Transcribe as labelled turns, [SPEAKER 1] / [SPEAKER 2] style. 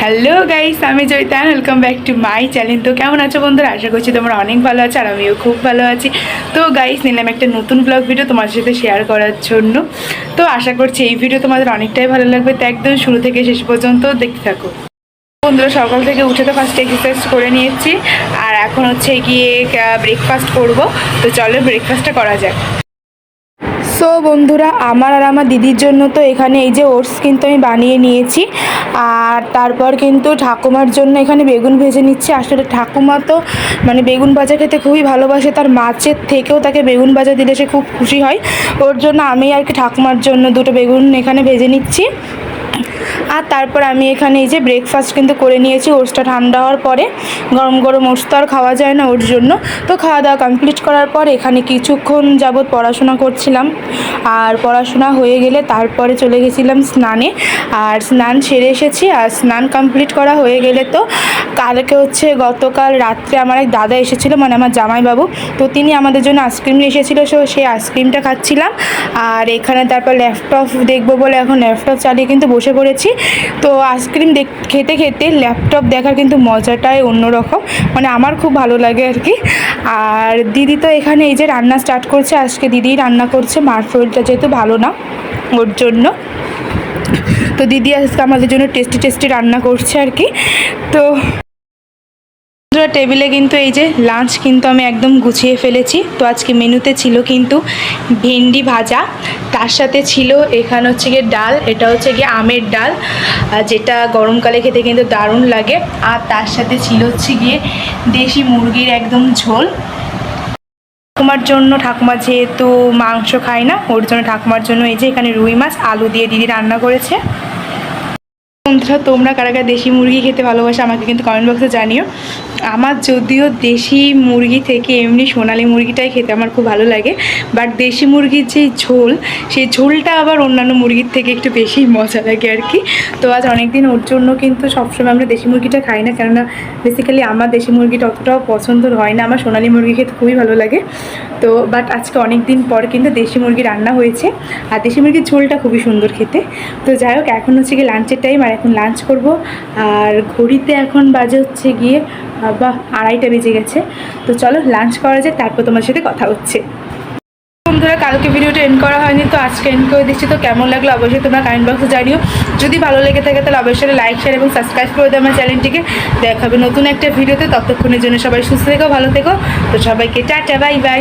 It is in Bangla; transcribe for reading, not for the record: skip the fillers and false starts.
[SPEAKER 1] হ্যালো গাইস, আমি Joyita. Welcome back to my channel. তো কেমন আছো বন্ধুরা? আশা করছি তোমরা অনেক ভালো আছো, আর আমিও খুব ভালো আছি। তো গাইস, নিলাম একটা নতুন ব্লগ ভিডিও তোমার সাথে শেয়ার করার জন্য। তো আশা করছি এই ভিডিও তোমাদের অনেকটাই ভালো লাগবে, তো একদম শুরু থেকে শেষ পর্যন্ত দেখতে থাকো। বন্ধুরা, সকাল থেকে উঠে তো ফার্স্ট এক্সারসাইজ করে নিয়েছি, আর এখন হচ্ছে গিয়ে ব্রেকফাস্ট করব। তো চলো ব্রেকফাস্টটা করা যাক। সো বন্ধুরা, আমার আর আমার দিদির জন্য তো এখানে এই যে ওটস কিন্তু আমি বানিয়ে নিয়েছি, আর তারপর কিন্তু ঠাকুমার জন্য এখানে বেগুন ভেজে নিচ্ছি। আসলে ঠাকুমা তো মানে বেগুন ভাজা খেতে খুবই ভালোবাসে, তার মাছের থেকেও তাকে বেগুন ভাজা দিলে সে খুব খুশি হয়। ওর জন্য আমি আর কি ঠাকুমার জন্য দুটো বেগুন এখানে ভেজে নিচ্ছি। আর তারপর আমি এখানে এই যে ব্রেকফাস্ট কিন্তু করে নিয়েছি। ওটসটা ঠান্ডা হওয়ার পরে, গরম গরম ওটস তো আর খাওয়া যায় না, ওর জন্য তো খাওয়া দাওয়া কমপ্লিট করার পর এখানে কিছুক্ষণ যাবৎ পড়াশোনা করছিলাম। আর পড়াশোনা হয়ে গেলে তারপরে চলে গেছিলাম স্নানে, আর স্নান সেরে এসেছি। আর স্নান কমপ্লিট করা হয়ে গেলে তো কালকে হচ্ছে গতকাল রাত্রে আমার এক দাদা এসেছিলো, মানে আমার জামাইবাবু। তো তিনি আমাদের জন্য আইসক্রিম নিয়ে এসেছিলো, সো সেই আইসক্রিমটা খাচ্ছিলাম। আর এখানে তারপর ল্যাপটপ দেখবো বলে এখন ল্যাপটপ চালিয়ে কিন্তু বসে পড়েছি। তো আইসক্রিম খেতে খেতে ল্যাপটপ দেখার কিন্তু মজাটাই অন্যরকম, মানে আমার খুব ভালো লাগে আর কি। আর দিদি তো এখানে এই যে রান্না স্টার্ট করছে। আজকে দিদিই রান্না করছে, মার শরীরটা যেহেতু ভালো না ওর জন্য। তো দিদি আজকে আমাদের জন্য টেস্টি টেস্টি রান্না করছে আর কি। তো টেবিলে কিন্তু এই যে লাঞ্চ কিন্তু আমি একদম গুছিয়ে ফেলেছি। তো আজকে মেনুতে ছিল কিন্তু ভেন্ডি ভাজা, তার সাথে ছিল এখানে হচ্ছে গিয়ে ডাল, এটা হচ্ছে গিয়ে আমের ডাল, যেটা গরমকালে খেতে কিন্তু দারুণ লাগে। আর তার সাথে ছিল হচ্ছে গিয়ে দেশি মুরগির একদম ঝোল। ঠাকুমার জন্য, ঠাকুমা যেহেতু মাংস খায় না, ওর জন্য ঠাকুমার জন্য এই যে এখানে রুই মাছ আলু দিয়ে দিদি রান্না করেছে। বন্ধুরা, তোমরা কারা কারা দেশি মুরগি খেতে ভালোবাসো আমাকে কিন্তু কমেন্ট বক্সে জানিও। আমার যদিও দেশি মুরগি থেকে এমনি সোনালি মুরগিটাই খেতে আমার খুব ভালো লাগে, বাট দেশি মুরগির যে ঝোল, সেই ঝোলটা আবার অন্যান্য মুরগির থেকে একটু বেশি মজা লাগে আর কি। তো আজ অনেক দিন ওর জন্য কিন্তু সবসময় আমরা দেশি মুরগিটা খাই না, কেননা বেসিক্যালি আমার দেশি মুরগিটা অতটাও পছন্দ হয় না, আমার সোনালি মুরগি খেতে খুবই ভালো লাগে। তো বাট আজকে অনেক দিন পর কিন্তু দেশি মুরগি রান্না হয়েছে, আর দেশি মুরগির ঝোলটা খুবই সুন্দর খেতে। তো যাই হোক, এখন হচ্ছে গিয়ে লাঞ্চের টাইম, আর এখন লাঞ্চ করব। আর ঘড়িতে এখন বাজে হচ্ছে গিয়ে বা 2:30 বেজে গেছে। তো চলো লাঞ্চ করা যায়, তারপর তোমার সাথে কথা হচ্ছে। বন্ধুরা, কালকে ভিডিওটা এন্ড করা হয়নি, তো আজকে এন্ড করে দিচ্ছি। তো কেমন লাগলো অবশ্যই তোমরা কমেন্ট বক্সে জানিও। যদি ভালো লেগে থাকে তাহলে অবশ্যই লাইক, শেয়ার এবং সাবস্ক্রাইব করে দেবো আমার চ্যানেলটিকে। দেখা হবে নতুন একটা ভিডিওতে, ততক্ষণের জন্য সবাই সুস্থ থেকো, ভালো থেকো। তো সবাইকে টাটা, বাই বাই।